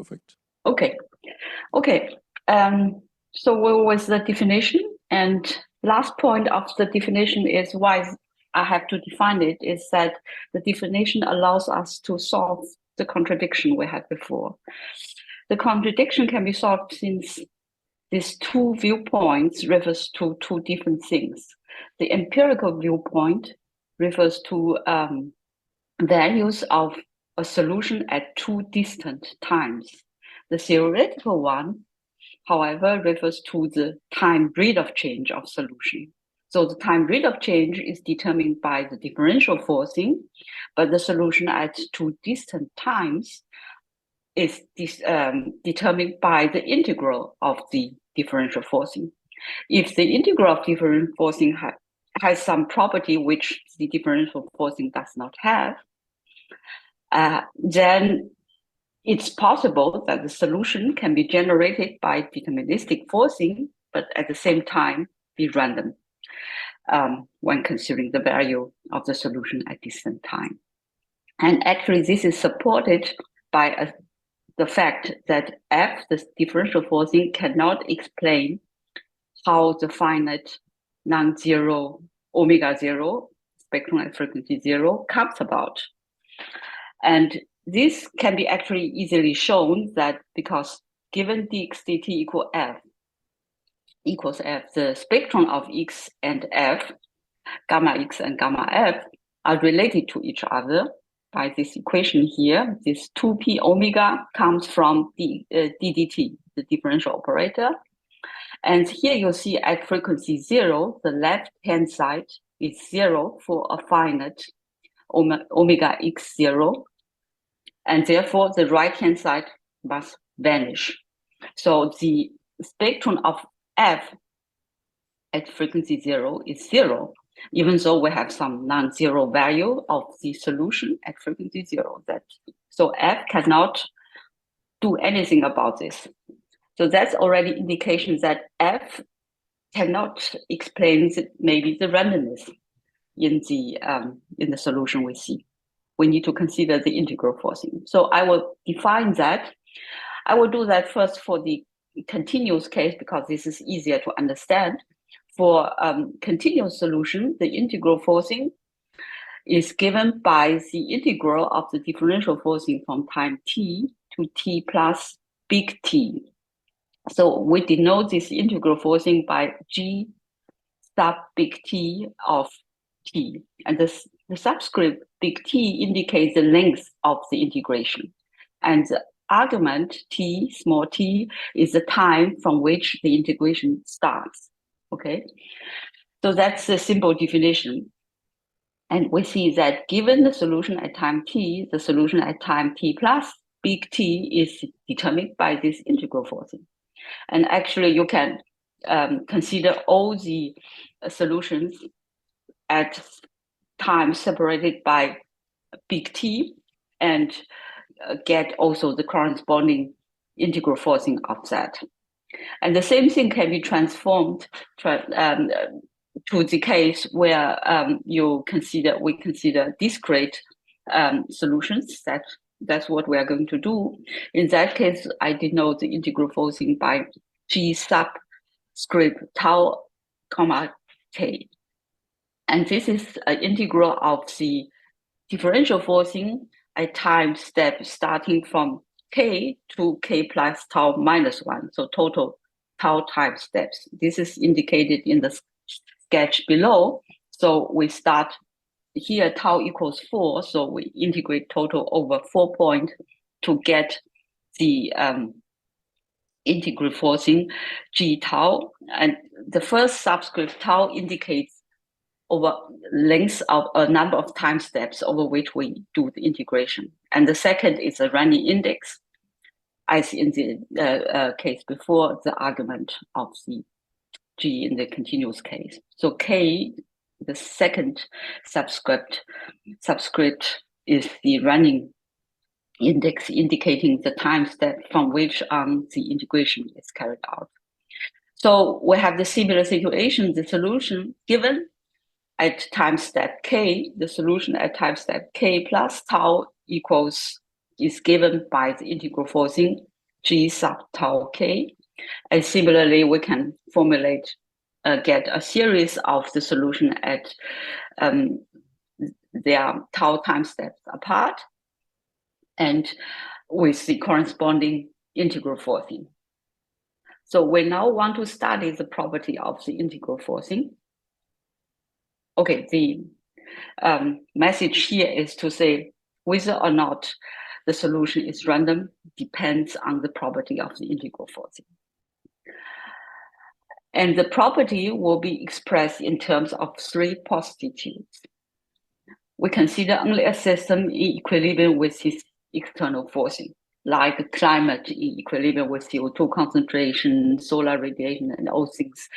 Perfect. Okay. So what was the definition? And last point of the definition is why I have to define it, is that the definition allows us to solve the contradiction we had before. The contradiction can be solved since these two viewpoints refers to two different things. The empirical viewpoint refers to values of a solution at two distant times. The theoretical one, however, refers to the time rate of change of solution. So the time rate of change is determined by the differential forcing, but the solution at two distant times is determined by the integral of the differential forcing. If the integral of differential forcing has some property which the differential forcing does not have, then it's possible that the solution can be generated by deterministic forcing, but at the same time be random when considering the value of the solution at distant time. And actually, this is supported by the fact that F, the differential forcing, cannot explain how the finite non-zero omega zero spectrum at frequency zero comes about. And this can be actually easily shown that because given dx dt equals F, the spectrum of X and F, gamma X and gamma F, are related to each other by this equation here. This 2p omega comes from the ddt, the differential operator. And here you see at frequency zero, the left-hand side is zero for a finite omega x zero. And therefore, the right-hand side must vanish. So the spectrum of F at frequency zero is zero, even though we have some non-zero value of the solution at frequency zero. So F cannot do anything about this. So that's already indication that F cannot explain maybe the randomness in the solution we see. We need to consider the integral forcing. So I will define that. I will do that first for the continuous case because this is easier to understand. For continuous solution, the integral forcing is given by the integral of the differential forcing from time t to t plus big T. So we denote this integral forcing by G sub big T of T. And the subscript big T indicates the length of the integration. And the argument T, small t, is the time from which the integration starts. Okay, so that's the simple definition. And we see that given the solution at time t, the solution at time t plus big T is determined by this integral forcing. And actually, you can consider all the solutions at time separated by big T and get also the corresponding integral forcing of that. And the same thing can be transformed to the case where we consider discrete solutions. That's what we are going to do. In that case, I denote the integral forcing by G subscript tau comma K. And this is an integral of the differential forcing at time step starting from K to K plus tau minus 1. So total tau time steps. This is indicated in the sketch below. So we start here, tau equals 4, so we integrate total over 4 points to get the integral forcing G tau. And the first subscript tau indicates over length of a number of time steps over which we do the integration. And the second is a running index, as in the case before, the argument of the G in the continuous case. So K, the second subscript is the running index indicating the time step from which the integration is carried out. So we have the similar situation, the solution given at time step K, the solution at time step K plus tau is given by the integral forcing G sub tau k. And similarly, we can formulate, get a series of the solution at their tau time steps apart, and with the corresponding integral forcing. So we now want to study the property of the integral forcing. Okay, the message here is to say whether or not the solution is random depends on the property of the integral forcing. And the property will be expressed in terms of three positives. We consider only a system in equilibrium with its external forcing, like climate in equilibrium with CO2 concentration, solar radiation, and all things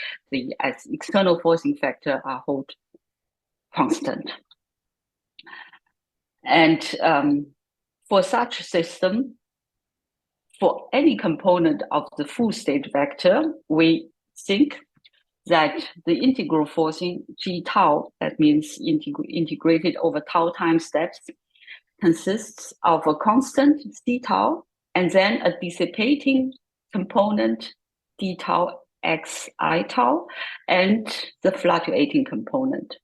as external forcing factor are hold constant. And for such system, for any component of the full state vector, we think that the integral forcing G tau, that means integrated over tau time steps, consists of a constant C tau and then a dissipating component D tau X I tau and the fluctuating component.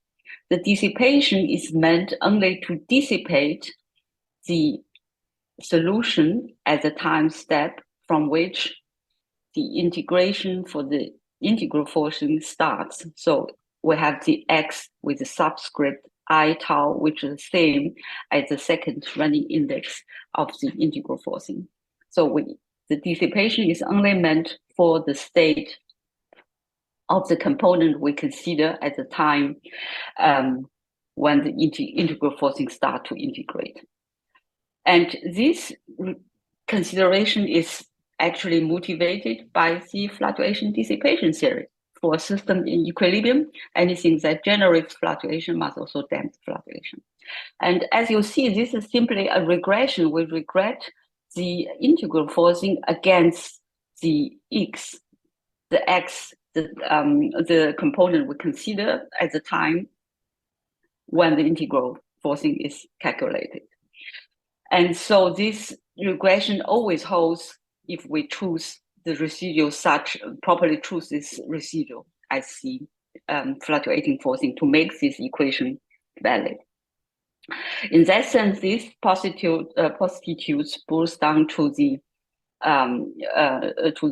The dissipation is meant only to dissipate the solution at the time step from which the integration for the integral forcing starts. So we have the X with the subscript I tau, which is the same as the second running index of the integral forcing. So the dissipation is only meant for the state of the component we consider at the time when the integral forcing start to integrate. And this consideration is actually motivated by the fluctuation dissipation theory. For a system in equilibrium, anything that generates fluctuation must also damp fluctuation. And as you see, this is simply a regression. We regret the integral forcing against the X, the component we consider at the time when the integral forcing is calculated. And so this regression always holds if we choose the residual properly choose this residual as the fluctuating forcing to make this equation valid. In that sense, this positives boils down to the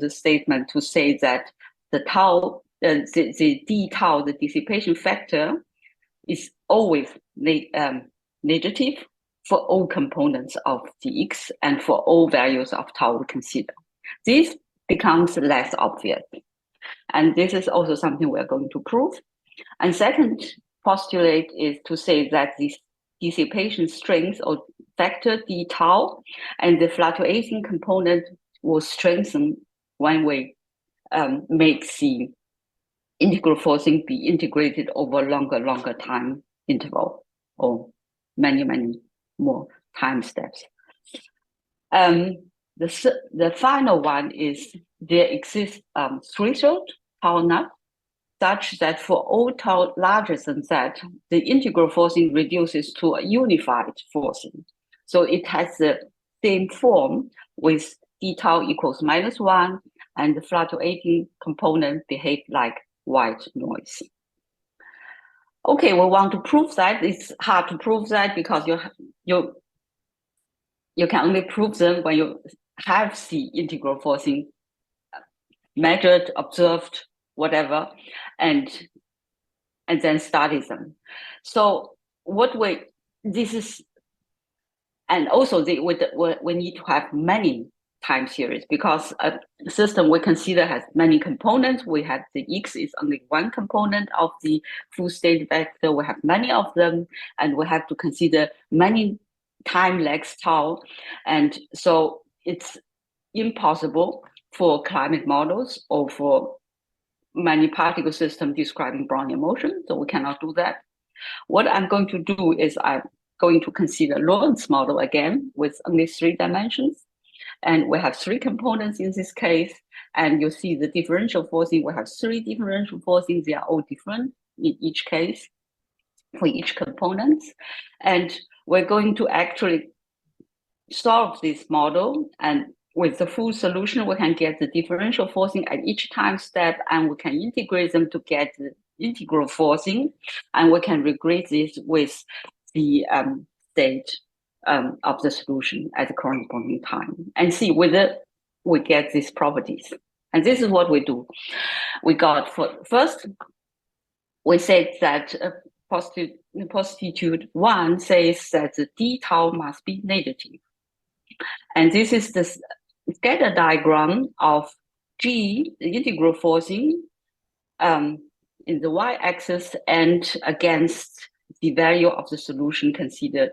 statement to say that the tau, the d tau, the dissipation factor, is always negative for all components of the X and for all values of tau we consider. This becomes less obvious. And this is also something we're going to prove. And second postulate is to say that this dissipation strength or factor d tau and the fluctuating component will strengthen when we make the integral forcing be integrated over longer time interval or many more time steps. The final one is there exists threshold tau naught such that for all tau larger than that, the integral forcing reduces to a unified forcing. So it has the same form with d tau equals -1 and the fluctuating component behave like white noise. Okay, we want to prove that. It's hard to prove that because you can only prove them when you have the integral forcing measured, observed, whatever, and then study them. So and also we need to have many time series because a system we consider has many components. We have the X is only one component of the full state vector. We have many of them, and we have to consider many time lags tau. And so it's impossible for climate models or for many particle system describing Brownian motion. So we cannot do that. What I'm going to do is I'm going to consider Lorentz model again with only 3 dimensions. And we have 3 components in this case. And you see the differential forcing. We have 3 differential forcings. They are all different in each case for each component. And we're going to actually solve this model and with the full solution, we can get the differential forcing at each time step, and we can integrate them to get the integral forcing, and we can regrade this with the state of the solution at the corresponding time, and see whether we get these properties. And this is what we do. We got first, we said that postulate 1 says that the d tau must be negative. And this is the scatter diagram of G, the integral forcing, in the y-axis and against the value of the solution considered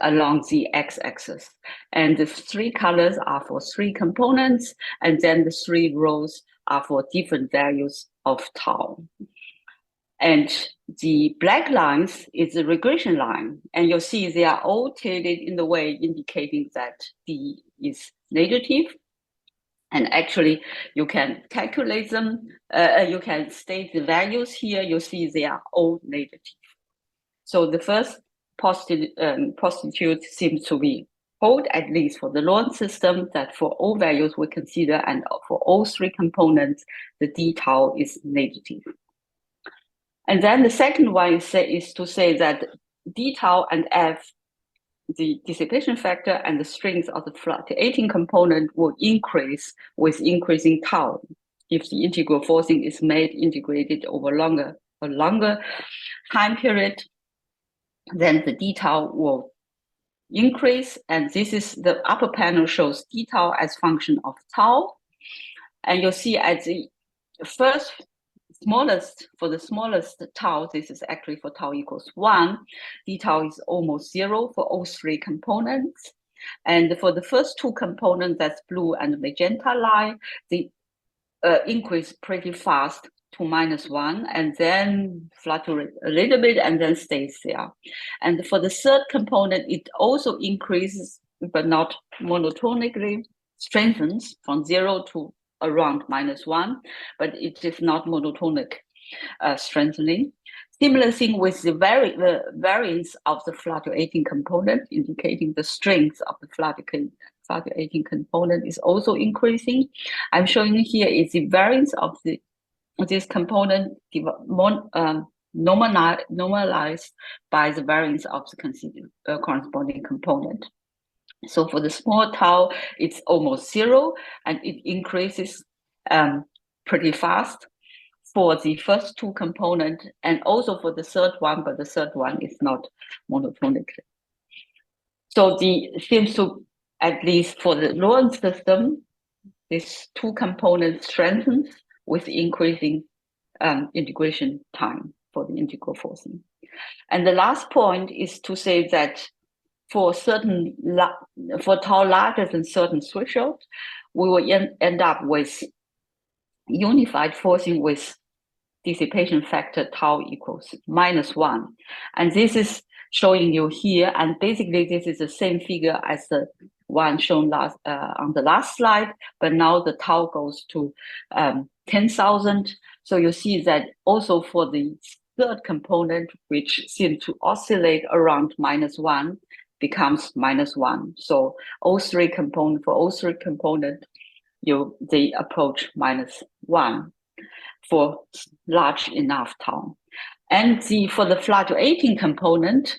along the x-axis. And the 3 colors are for 3 components, and then the 3 rows are for different values of tau. And the black lines is the regression line, and you'll see they are all tilted in the way indicating that D is negative. And actually, you can calculate them. You can state the values here. You see they are all negative. So the first postulate seems to be hold, at least for the Lorentz system, that for all values we consider and for all 3 components, the d tau is negative. And then the second one is to say that d tau and f, the dissipation factor and the strength of the fluctuating component, will increase with increasing tau. If the integral forcing is integrated over a longer time period, then the d tau will increase. And this is the upper panel shows d tau as function of tau. And you'll see at the first for the smallest tau, this is actually for tau equals 1, d tau is almost 0 for all 3 components. And for the first 2 components, that's blue and magenta line, they increase pretty fast to -1, and then fluctuate a little bit and then stays there. And for the third component, it also increases, but not monotonically, strengthens from 0 to around -1, but it is not monotonic strengthening. Similar thing with the variance of the fluctuating component, indicating the strength of the fluctuating component is also increasing. I'm showing here is the variance of this component normalized by the variance of the corresponding component. So for the small tau, it's almost 0, and it increases pretty fast for the first 2 components, and also for the third one, but the third one is not monotonically. So seems to, at least for the Lorentz system, these 2 components strengthens with increasing integration time for the integral forcing. And the last point is to say that for tau larger than certain threshold, we will end up with unified forcing with dissipation factor tau equals -1. And this is showing you here, and basically this is the same figure as the one shown on the last slide, but now the tau goes to 10,000. So you see that also for the third component, which seems to oscillate around -1, becomes -1. So all 3 components, they approach -1 for large enough tau. And for the fluctuating component,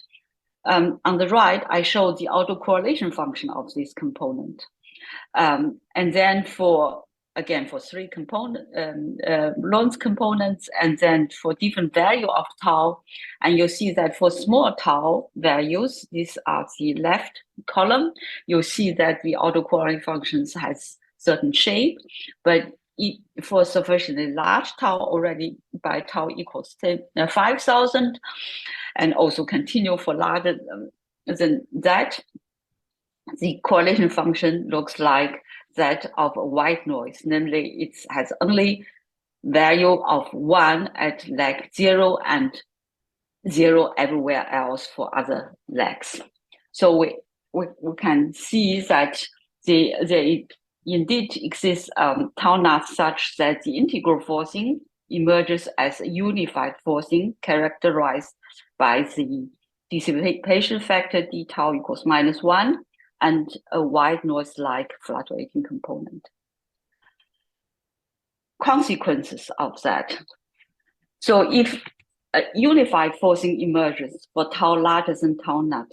on the right, I show the autocorrelation function of this component. And then for 3 Lorentz components, and then for different value of tau. And you see that for small tau values, these are the left column, you see that the autocorrelation functions has certain shape, but for sufficiently large tau already by tau equals 5,000, and also continue for larger than that, the correlation function looks like that of a white noise, namely it has only value of 1 at leg 0 and 0 everywhere else for other legs. So we can see that there indeed exists tau knots such that the integral forcing emerges as a unified forcing characterized by the dissipation factor d tau equals -1, and a white noise-like fluctuating component. Consequences of that. So if a unified forcing emerges for tau larger than tau naught,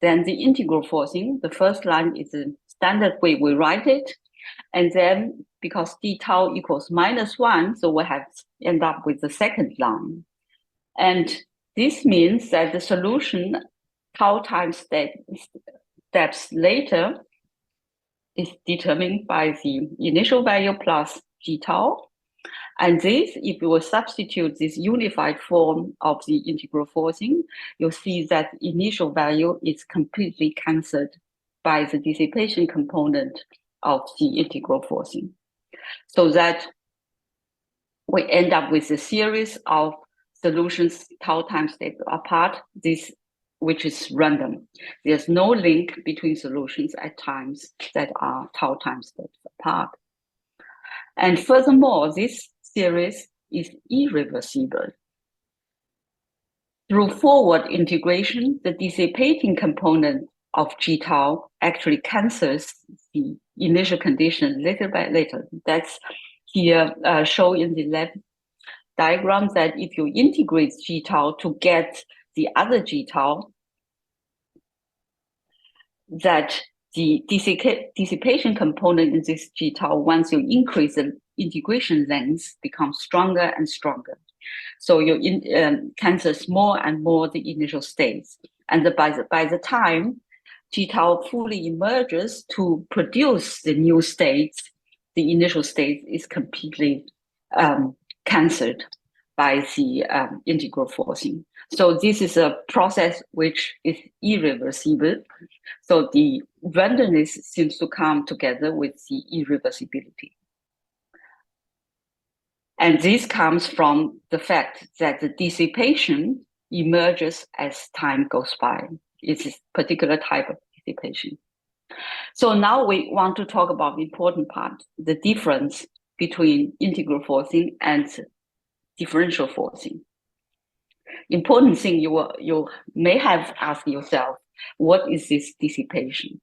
then the integral forcing, the first line is the standard way we write it. And then because d tau equals -1, so we have end up with the second line. And this means that the solution tau times steps later is determined by the initial value plus g tau. And this, if you will substitute this unified form of the integral forcing, you'll see that initial value is completely cancelled by the dissipation component of the integral forcing. So that we end up with a series of solutions tau time steps apart, this which is random. There's no link between solutions at times that are tau time steps apart. And furthermore, this series is irreversible. Through forward integration, the dissipating component of g tau actually cancels the initial condition little by little. That's here shown in the left diagram, that if you integrate g tau to get the other g tau, that the dissipation component in this g tau, once you increase the integration length, becomes stronger and stronger. So you cancels more and more the initial states. And by the time g tau fully emerges to produce the new states, the initial state is completely cancelled by the integral forcing. So this is a process which is irreversible. So the randomness seems to come together with the irreversibility. And this comes from the fact that the dissipation emerges as time goes by. It's a particular type of dissipation. So now we want to talk about the important part, the difference between integral forcing and differential forcing. Important thing you may have asked yourself, what is this dissipation?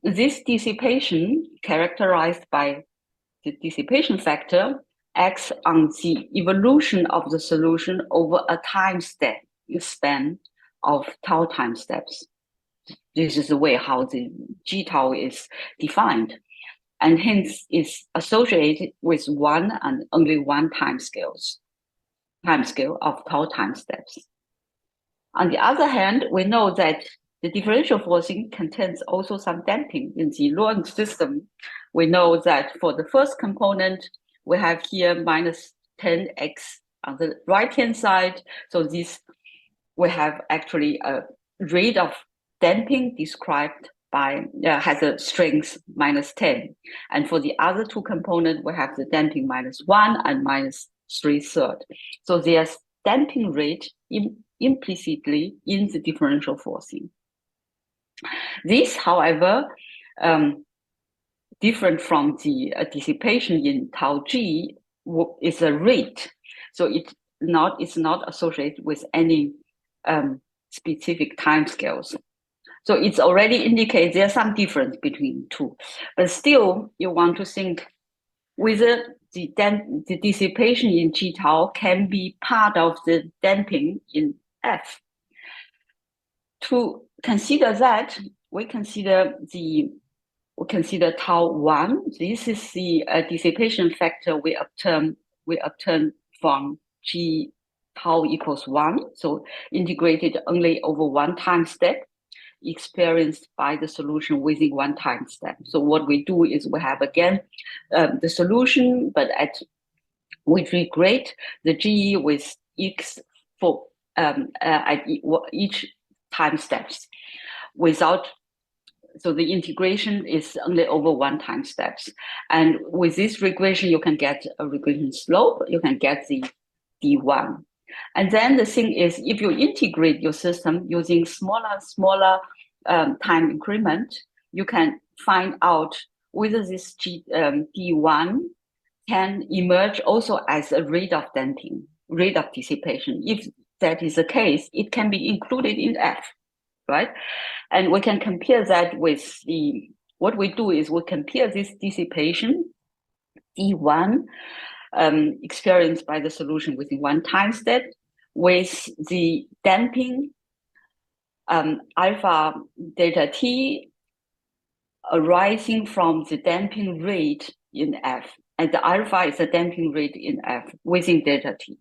This dissipation, characterized by the dissipation factor, acts on the evolution of the solution over a time span of tau time steps. This is the way how the g tau is defined, and hence is associated with one and only one time scale of tau time steps. On the other hand, we know that the differential forcing contains also some damping. In the Wang system, we know that for the first component, we have here -10x on the right-hand side. So this, we have actually a rate of damping described by, has a strength -10. And for the other two components, we have the damping -1 and -3/3. So there's damping rate implicitly in the differential forcing. This, however, different from the dissipation in tau g, is a rate. So it's not associated with any specific timescales. So it's already indicates there's some difference between two. But still, you want to think whether the dissipation in g tau can be part of the damping in F. To consider that, we consider tau 1. This is the dissipation factor we obtain from g tau equals 1. So integrated only over one time step, experienced by the solution within one time step. So what we do is we have again the solution, but we regrade the G with X for at each time steps so the integration is only over one time steps. And with this regression, you can get a regression slope, you can get the D1. And then the thing is, if you integrate your system using smaller time increment, you can find out whether this D1 can emerge also as a rate of damping, rate of dissipation. If that is the case, it can be included in F. right? And we can compare that with what we do is we compare this dissipation, D1, experienced by the solution within one time step, with the damping alpha delta t arising from the damping rate in F. And the alpha is the damping rate in F within delta t.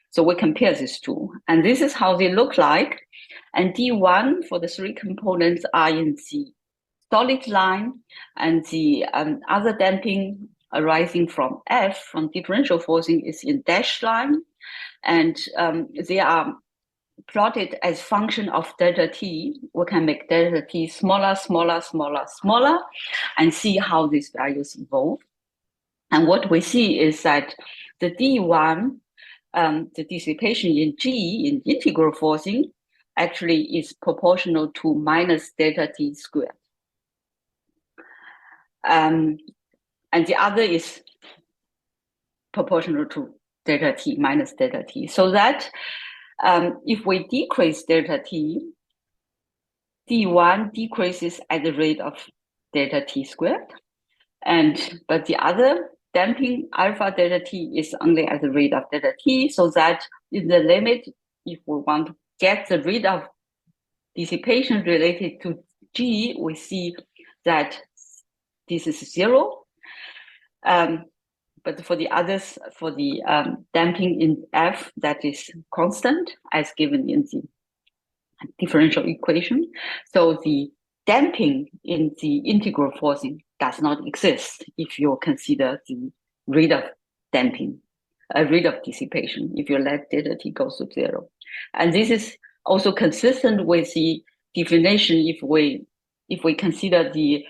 So we compare these two. And this is how they look like. And D1 for the three components are in the solid line, and the other damping arising from F, from differential forcing, is in dashed line. And they are plotted as function of delta t. We can make delta t smaller, smaller, smaller, smaller, and see how these values evolve. And what we see is that the D1, the dissipation in G, in integral forcing, actually is proportional to minus delta t squared. And the other is proportional to delta t minus delta t. So that if we decrease delta t, D1 decreases at the rate of delta t squared, but the other damping alpha delta t is only at the rate of delta t, so that in the limit, if we want to get the rate of dissipation related to G, we see that this is 0. But for the others, for the damping in F, that is constant as given in the differential equation. So the damping in the integral forcing does not exist if you consider the rate of damping, rate of dissipation, if you let delta t goes to 0. And this is also consistent with the definition if we consider the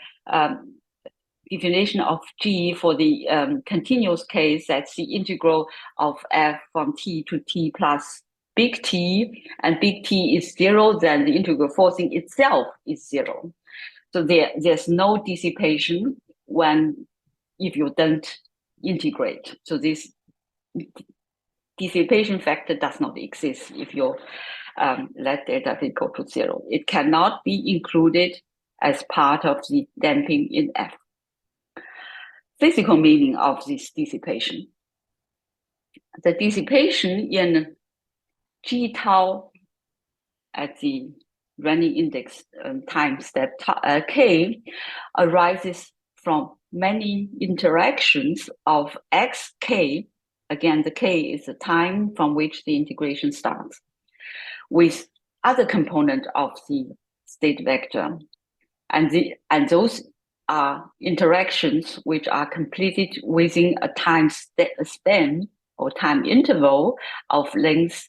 definition of G for the continuous case, that's the integral of F from t to t plus big T, and big T is 0, then the integral forcing itself is 0. So there's no dissipation if you don't integrate. So this dissipation factor does not exist if you let delta t go to 0. It cannot be included as part of the damping in F. Physical meaning of this dissipation. The dissipation in G tau at the running index time step K arises from many interactions of xk. Again, the K is the time from which the integration starts, with other component of the state vector. And those are interactions which are completed within a time span or time interval of length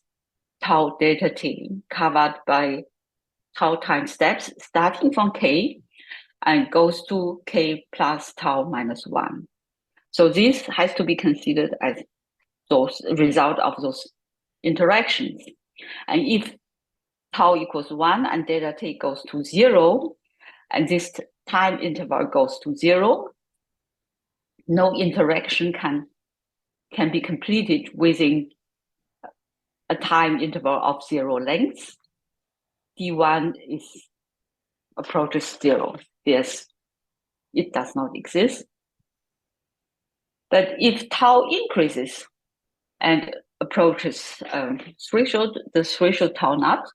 tau delta t, covered by tau time steps starting from K and goes to K plus tau minus 1. So this has to be considered as those result of those interactions. And if tau equals 1 and delta t goes to 0, and this time interval goes to 0, no interaction can be completed within a time interval of 0 length. D1 approaches 0. Yes, it does not exist. But if tau increases and approaches the threshold tau naught,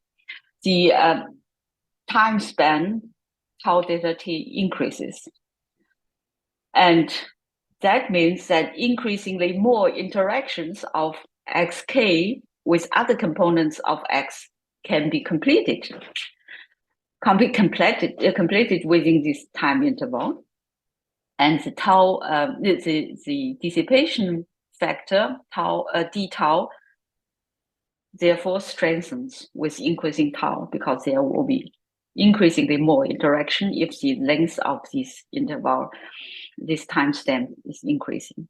the time span tau delta t increases. And that means that increasingly more interactions of xk with other components of x can be completed within this time interval. And the tau, the dissipation factor, tau, d tau, therefore strengthens with increasing tau, because there will be increasingly more interaction if the length of this interval, this timestamp, is increasing.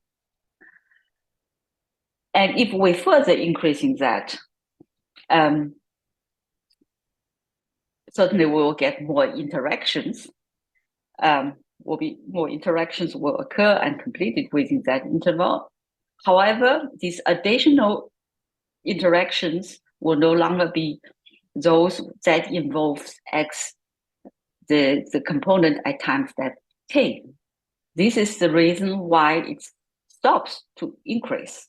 And if we further increasing that, certainly we will get more interactions. More interactions will occur and completed within that interval. However, these additional interactions will no longer be those that involves x, the component at time step k. This is the reason why it stops to increase.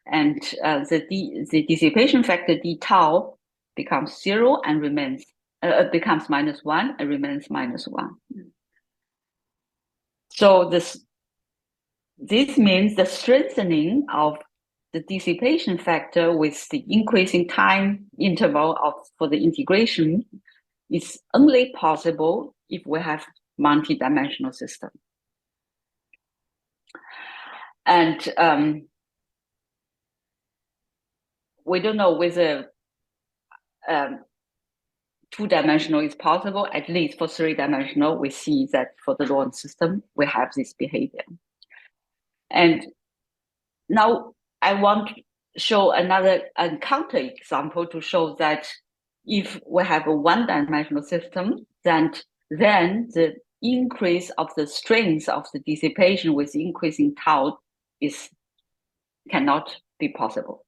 And the dissipation factor d tau becomes 0 and remains, becomes -1 and remains -1. So this means the strengthening of the dissipation factor with the increasing time interval for the integration is only possible if we have multi-dimensional system. And we don't know whether two-dimensional is possible. At least for three-dimensional, we see that for the Lorentz system, we have this behavior. And now I want to show another counter example to show that if we have a one-dimensional system, then the increase of the strength of the dissipation with increasing tau cannot be possible.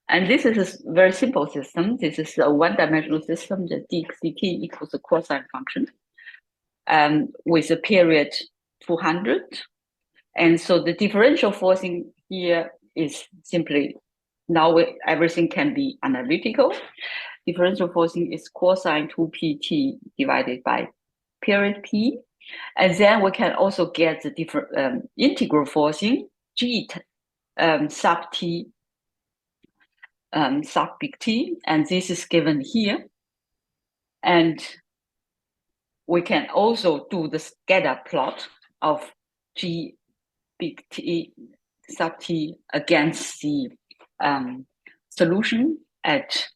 And this is a very simple system. This is a one-dimensional system. The dxdt equals the cosine function with a period 200. And so the differential forcing here is simply, now everything can be analytical. Differential forcing is cosine 2pt divided by period p. And then we can also get the different integral forcing, g sub t sub big T, and this is given here. And we can also do the scatter plot of G big T sub T against the solution at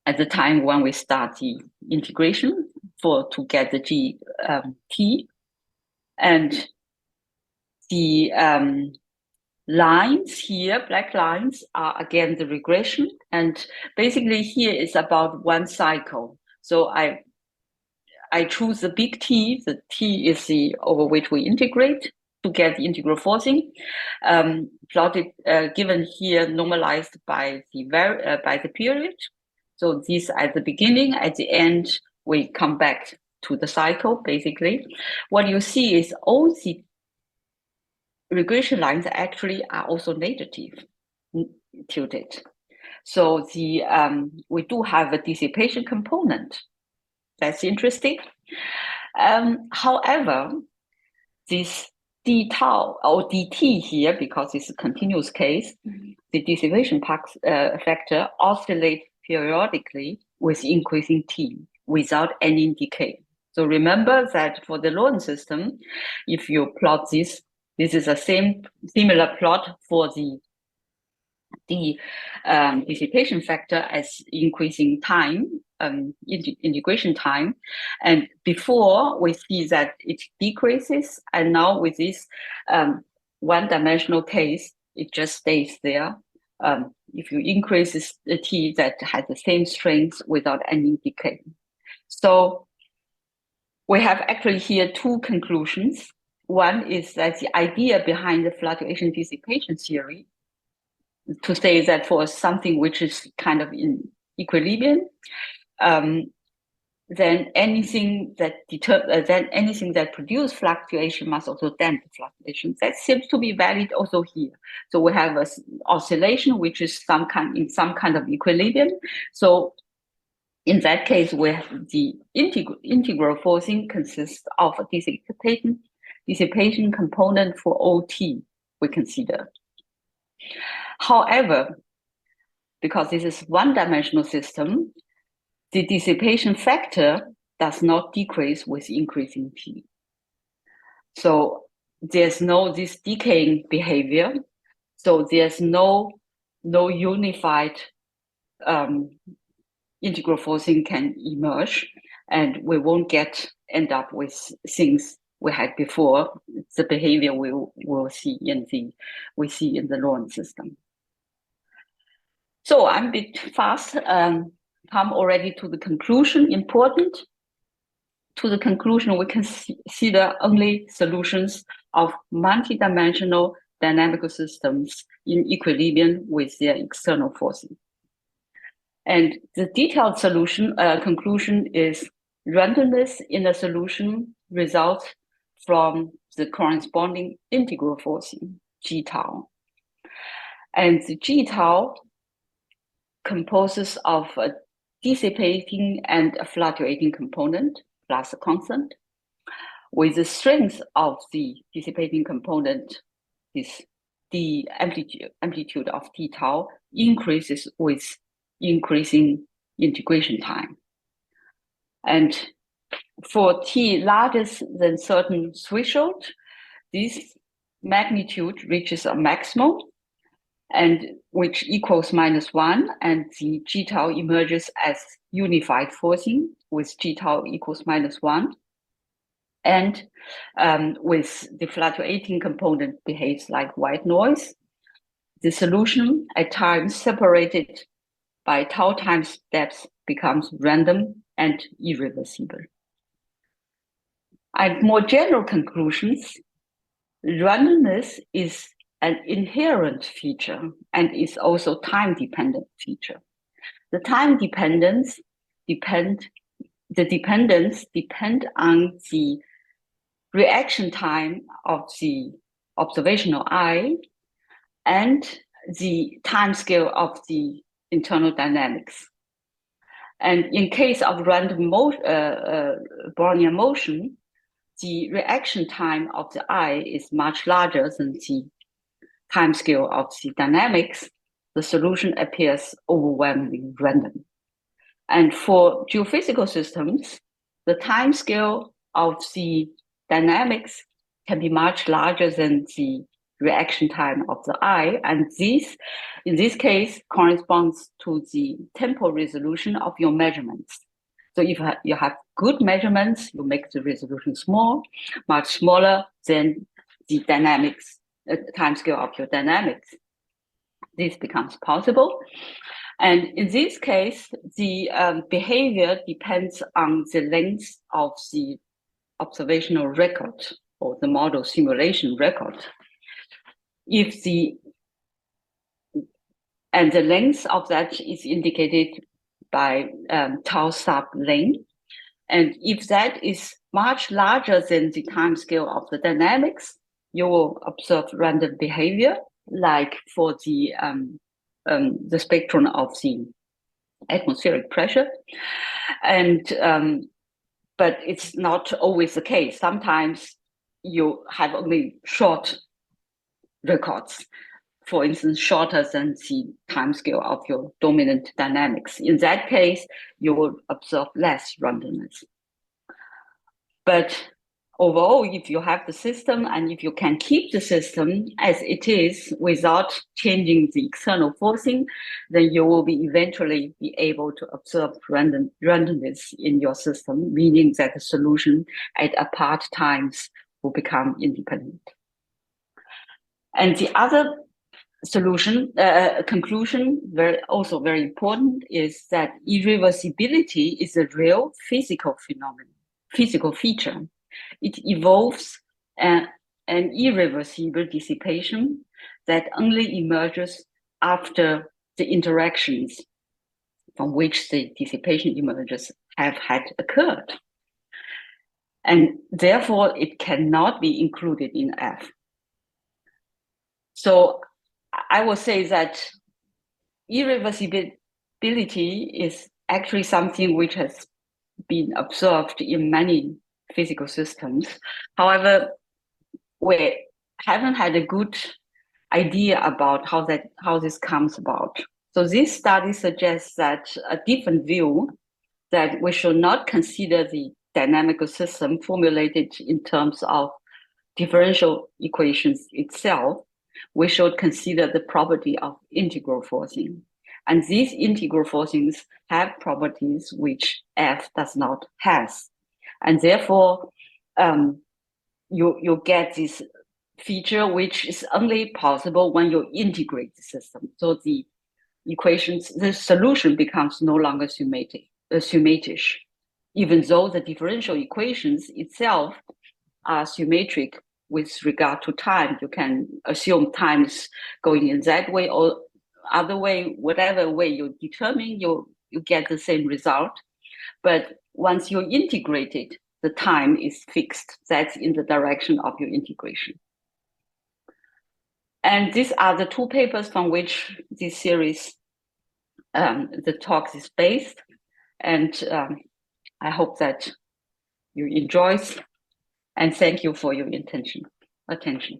the time when we start the integration to get the G T. And the lines here, black lines, are again the regression. And basically here is about one cycle. So I choose the big T. The T is the over which we integrate to get the integral forcing. Plotted, given here, normalized by the period. So this at the beginning, at the end, we come back to the cycle, basically. What you see is all the regression lines actually are also negative tilted. So we do have a dissipation component. That's interesting. However, this d tau or dt here, because it's a continuous case, the dissipation factor oscillates periodically with increasing t without any decay. So remember that for the Lorentz system, if you plot this is a similar plot for the dissipation factor as increasing time, integration time. And before we see that it decreases, and now with this one-dimensional case, it just stays there. If you increase the t, that has the same strength without any decay. So we have actually here two conclusions. One is that the idea behind the fluctuation dissipation theory to say that for something which is kind of in equilibrium, then anything that produces fluctuation must also dampen fluctuation. That seems to be valid also here. So we have an oscillation which is in some kind of equilibrium. So in that case, where the integral forcing consists of a dissipation component for OT, we consider. However, because this is one-dimensional system, the dissipation factor does not decrease with increasing t. So there's no this decaying behavior. So there's no unified integral forcing can emerge, and we won't end up with things we had before. The behavior we'll see in the Lorentz system. So I'm a bit fast. Come already to the conclusion. Important to the conclusion, we consider only solutions of multi-dimensional dynamical systems in equilibrium with their external forcing. And the detailed solution conclusion is randomness in the solution results from the corresponding integral forcing, G tau. And the G tau composes of a dissipating and a fluctuating component plus a constant. With the strength of the dissipating component, the amplitude of d tau increases with increasing integration time. And for t larger than certain threshold, this magnitude reaches a maximum, and which equals -1, and the g tau emerges as unified forcing with g tau equals -1. And with the fluctuating component behaves like white noise. The solution at times separated by tau times steps becomes random and irreversible. And more general conclusions, randomness is an inherent feature and is also time-dependent feature. The time dependence depend on the reaction time of the observational eye and the time scale of the internal dynamics. And in case of random Brownian motion, the reaction time of the eye is much larger than the time scale of the dynamics. The solution appears overwhelmingly random. And for geophysical systems, the time scale of the dynamics can be much larger than the reaction time of the eye, and this, in this case, corresponds to the temporal resolution of your measurements. So if you have good measurements, you make the resolution small, much smaller than the dynamics, time scale of your dynamics. This becomes possible. And in this case, the behavior depends on the length of the observational record or the model simulation record. If the length of that is indicated by tau sub length, and if that is much larger than the time scale of the dynamics, you will observe random behavior, like for the spectrum of the atmospheric pressure, and but it's not always the case. Sometimes you have only short records, for instance, shorter than the timescale of your dominant dynamics. In that case, you will observe less randomness. But overall, if you have the system and if you can keep the system as it is without changing the external forcing, then you will be eventually be able to observe randomness in your system, meaning that the solution at apart times will become independent. And the other solution, conclusion, also very important, is that irreversibility is a real physical phenomenon, physical feature. It involves an irreversible dissipation that only emerges after the interactions from which the dissipation emerges have had occurred. And therefore, it cannot be included in F. So I will say that irreversibility is actually something which has been observed in many physical systems. However, we haven't had a good idea about how this comes about. So this study suggests that a different view, that we should not consider the dynamical system formulated in terms of differential equations itself. We should consider the property of integral forcing. And these integral forcings have properties which F does not have. And therefore, you get this feature which is only possible when you integrate the system. So the equations, the solution becomes no longer symmetric, even though the differential equations itself are symmetric with regard to time. You can assume time is going in that way or other way, whatever way you determine, you you get the same result. But once you integrate it, the time is fixed. That's in the direction of your integration. And these are the two papers from which this series, the talk is based. And I hope that you enjoy it. And thank you for your attention.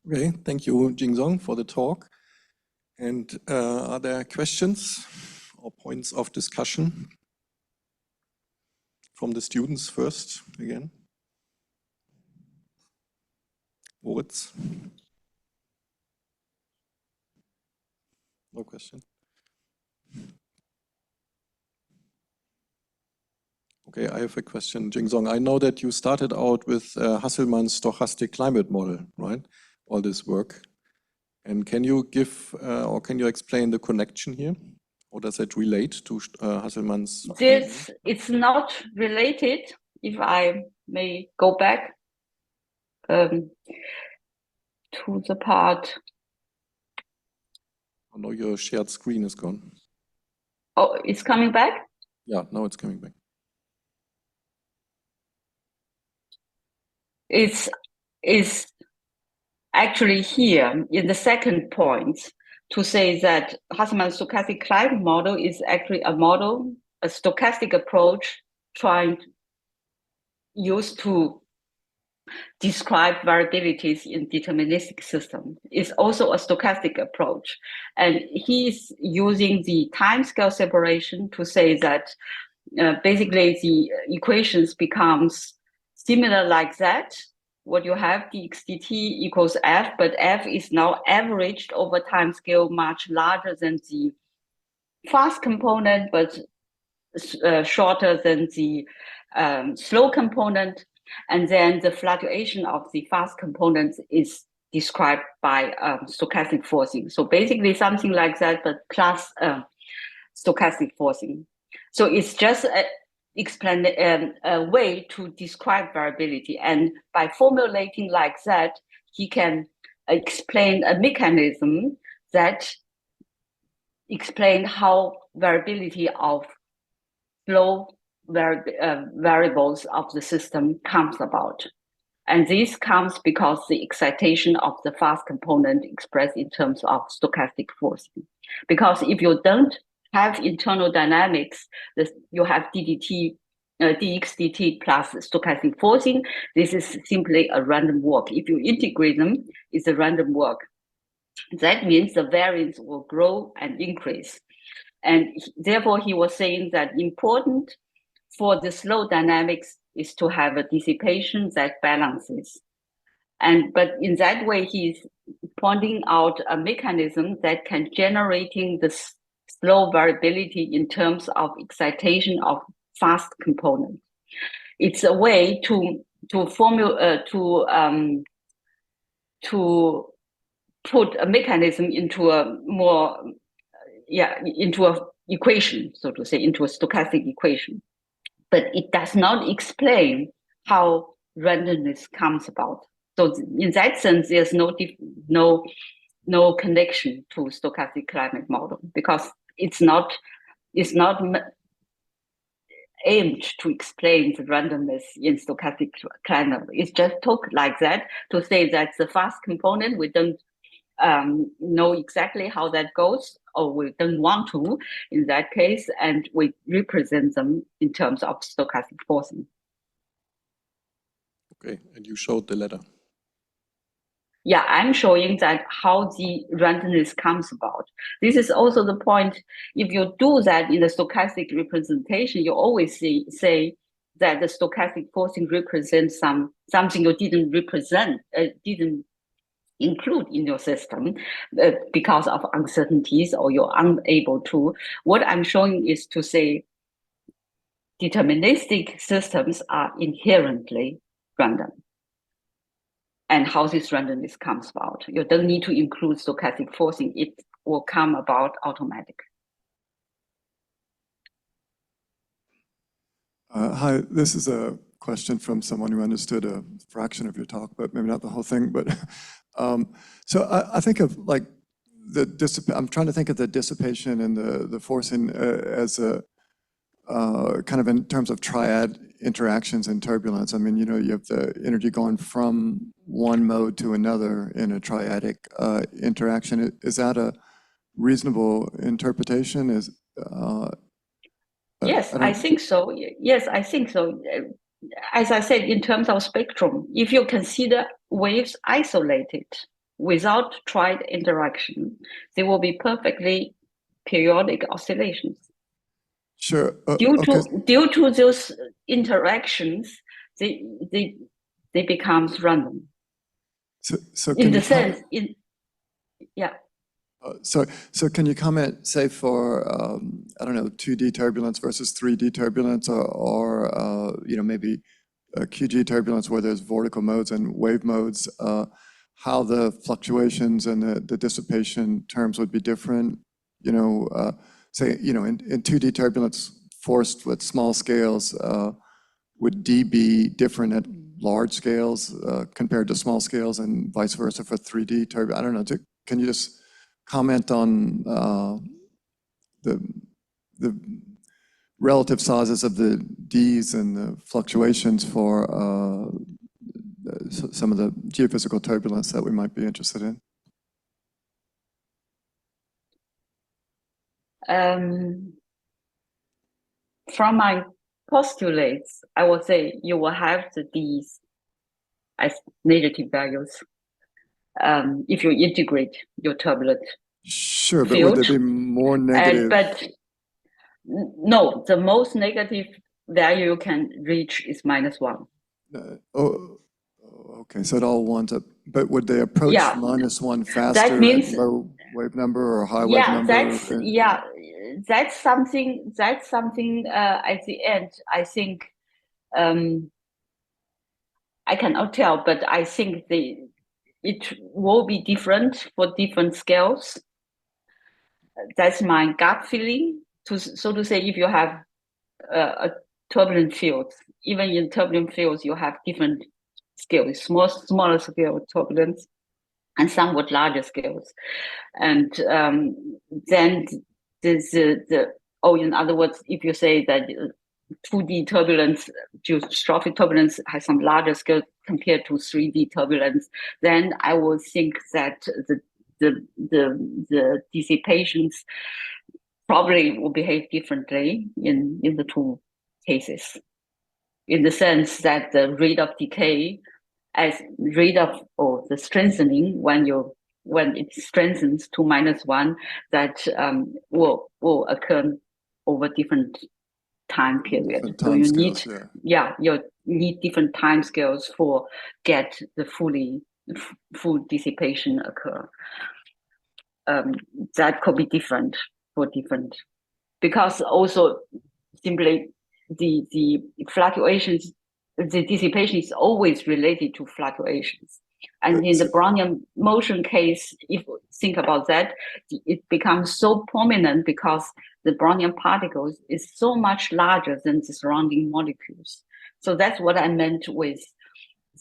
Okay, thank you, Jin-Song, for the talk. And are there questions or points of discussion from the students first again? Moritz? No question. Okay, I have a question, Jin-Song. I know that you started out with Hasselmann's stochastic climate model, right? All this work. And can you give or can you explain the connection here? Or does it relate to Hasselmann's? It's not related, if I may go back to the part. Oh no, your shared screen is gone. Oh, it's coming back? Yeah, now it's coming back. It's actually here in the second point to say that Hasselmann's stochastic climate model is actually a model, a stochastic approach used to describe variabilities in deterministic system. It's also a stochastic approach. And he's using the timescale separation to say that basically the equations becomes similar like that. What you have, dx dt equals f, but f is now averaged over time scale much larger than the fast component, but shorter than the slow component. And then the fluctuation of the fast components is described by stochastic forcing. So basically something like that, but plus stochastic forcing. So it's just a way to describe variability. And by formulating like that, he can explain a mechanism that explain how variability of flow variables of the system comes about. And this comes because the excitation of the fast component expressed in terms of stochastic forcing. Because if you don't have internal dynamics, you have dx dt plus stochastic forcing. This is simply a random walk. If you integrate them, it's a random walk. That means the variance will grow and increase. And therefore, he was saying that important for the slow dynamics is to have a dissipation that balances. But in that way, he's pointing out a mechanism that can generating the slow variability in terms of excitation of fast component. It's a way to put a mechanism into a more into a equation, so to say, into a stochastic equation. But it does not explain how randomness comes about. So in that sense, there's no connection to stochastic climate model because it's not aimed to explain the randomness in stochastic climate. It's just talk like that to say that the fast component, we don't know exactly how that goes, or we don't want to in that case, and we represent them in terms of stochastic forcing. Okay, and you showed the letter. Yeah, I'm showing that how the randomness comes about. This is also the point. If you do that in the stochastic representation, you always say that the stochastic forcing represents something you didn't represent, didn't include in your system because of uncertainties or you're unable to. What I'm showing is to say deterministic systems are inherently random. And how this randomness comes about. You don't need to include stochastic forcing. It will come about automatically. Hi, this is a question from someone who understood a fraction of your talk, but maybe not the whole thing. But so I think of like I'm trying to think of the dissipation and the forcing as a kind of in terms of triad interactions and turbulence. I mean, you know, you have the energy going from one mode to another in a triadic interaction. Is that a reasonable interpretation? Yes, I think so. Yes, I think so. As I said, in terms of spectrum, if you consider waves isolated without triad interaction, they will be perfectly periodic oscillations. Sure. Due to those interactions, they become random. So in the sense, yeah. So can you comment, say, for I don't know, 2D turbulence versus 3D turbulence, or you know, maybe QG turbulence where there's vortical modes and wave modes, how the fluctuations and the dissipation terms would be different? You know, say, you know, in 2D turbulence forced with small scales, would D be different at large scales compared to small scales, and vice versa for 3D turbulence? I don't know. Can you just comment on the relative sizes of the Ds and the fluctuations for some of the geophysical turbulence that we might be interested in? From my postulates, I would say you will have the D's as negative values if you integrate your turbulent Sure, but field. would there be more negative? But no, the most negative value you can reach is -1. Okay, so it all winds up, but would they approach -1 faster that means, at low wave number or high wave number? That's something at the end, I think, I cannot tell, but I think it will be different for different scales. That's my gut feeling. So to say, if you have a turbulent field, even in turbulent fields, you have different scales, smaller scale turbulence and somewhat larger scales. And then in other words, if you say that 2D turbulence, geostrophic turbulence has some larger scale compared to 3D turbulence, then I would think that the dissipations probably will behave differently in the two cases, in the sense that the rate of decay as rate of the strengthening when it strengthens to -1, that will occur over different time periods. So you need you need different time scales for get the full dissipation occur. That could be different for different, because also simply the fluctuations, the dissipation is always related to fluctuations. And in the Brownian motion case, if you think about that, it becomes so prominent because the Brownian particles is so much larger than the surrounding molecules. So that's what I meant with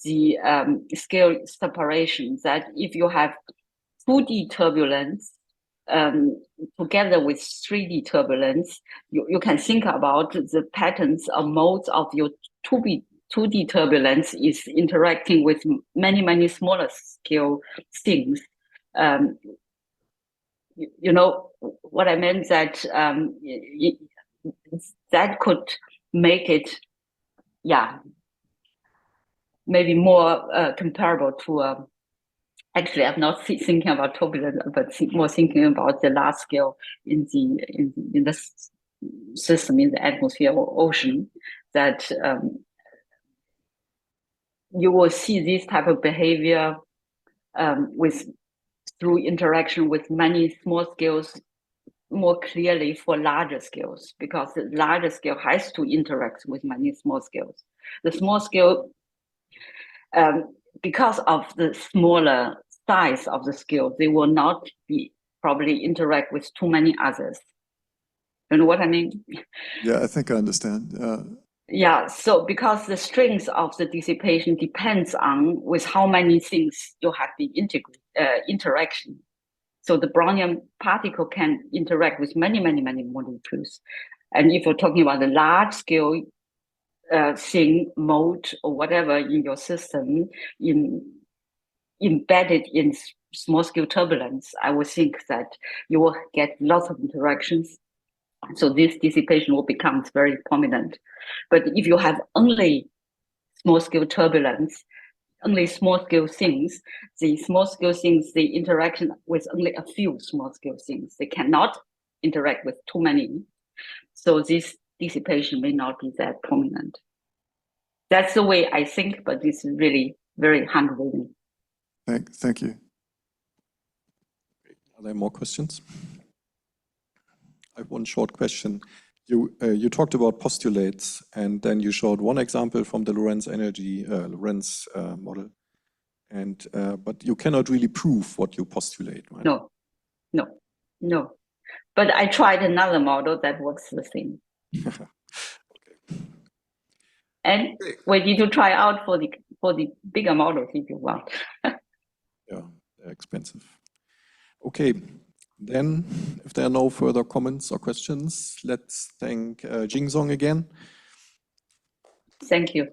the scale separation, that if you have 2D turbulence together with 3D turbulence, you can think about the patterns or modes of your 2D turbulence is interacting with many smaller scale things. You know what I meant, that that could make it, maybe more comparable to. Actually, I'm not thinking about turbulence, but more thinking about the large scale in the system, in the atmosphere or ocean, that you will see this type of behavior through interaction with many small scales more clearly for larger scales, because the larger scale has to interact with many small scales. The small scale, because of the smaller size of the scale, they will not probably interact with too many others. You know what I mean? Yeah, I think I understand. Yeah, so because the strength of the dissipation depends on with how many things you have the interaction. So the Brownian particle can interact with many molecules. And if you're talking about the large scale thing, mode or whatever in your system, embedded in small scale turbulence, I would think that you will get lots of interactions. So this dissipation will become very prominent. But if you have only small scale turbulence, only small scale things, the interaction with only a few small scale things, they cannot interact with too many. So this dissipation may not be that prominent. That's the way I think, but it's really very hand-wavy. Thank you. Are there more questions? I have one short question. You talked about postulates, and then you showed one example from the Lorentz model, and but you cannot really prove what you postulate, right? No. But I tried another model that works the same. Okay. And we need to try out for the bigger models if you want. Yeah, they're expensive. Okay. Then, if there are no further comments or questions, let's thank Jin-Song again. Thank you.